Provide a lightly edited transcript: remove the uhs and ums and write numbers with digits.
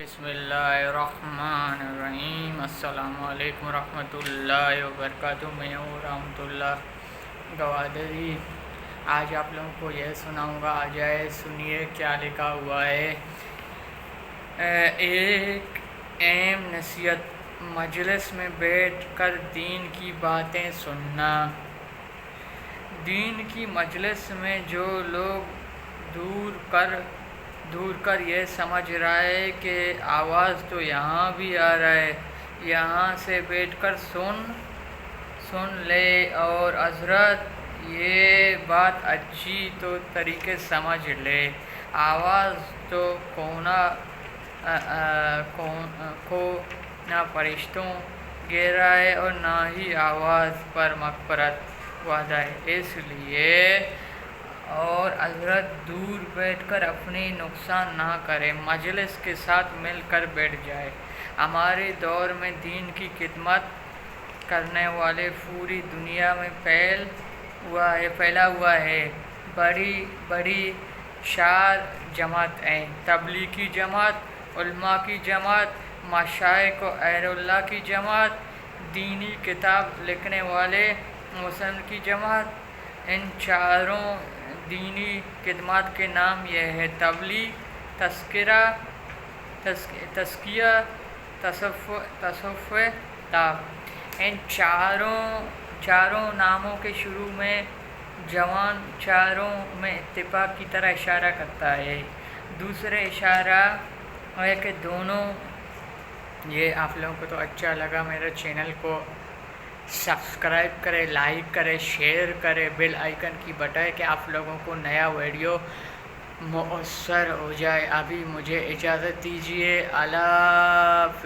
بسم اللہ الرحمن الرحیم۔ السلام علیکم ورحمۃ اللہ وبرکاتہ۔ میں ہوں رحمۃ اللہ گوادری۔ آج آپ لوگوں کو یہ سناؤں گا، آ جائے سنیے کیا لکھا ہوا ہے۔ ایک اہم نصیحت، مجلس میں بیٹھ کر دین کی باتیں سننا۔ دین کی مجلس میں جو لوگ دور کر یہ سمجھ رہا ہے کہ آواز تو یہاں بھی آ رہا ہے، یہاں سے بیٹھ کر سن لے، اور حضرت یہ بات اچھی تو طریقے سمجھ لے، آواز تو نہ فرشتوں گرا ہے اور نہ ہی آواز پر مغفرت وعدہ ہے، اس لیے اور حضرت دور بیٹھ کر اپنی نقصان نہ کرے، مجلس کے ساتھ مل کر بیٹھ جائے۔ ہمارے دور میں دین کی خدمت کرنے والے پوری دنیا میں پھیلا ہوا ہے۔ بڑی بڑی 4 جماعتیں، تبلیغی جماعت، علماء کی جماعت، مشائخ و اہل اللہ کی جماعت، دینی کتاب لکھنے والے مسلم کی جماعت۔ ان چاروں دینی خدمات کے نام یہ ہے: تبلیغ، تزکیہ، تصوف، تاب۔ ان چاروں ناموں کے شروع میں جوان چاروں میں اتفاق کی طرح اشارہ کرتا ہے۔ دوسرے اشارہ ہے کہ دونوں، یہ آپ لوگوں کو تو اچھا لگا، میرے چینل کو سبسکرائب کرے، لائک کرے، شیئر کرے، بیل آئیکن کی بٹائے کہ آپ لوگوں کو نیا ویڈیو مؤثر ہو جائے۔ ابھی مجھے اجازت دیجیے، اللہ حافظ۔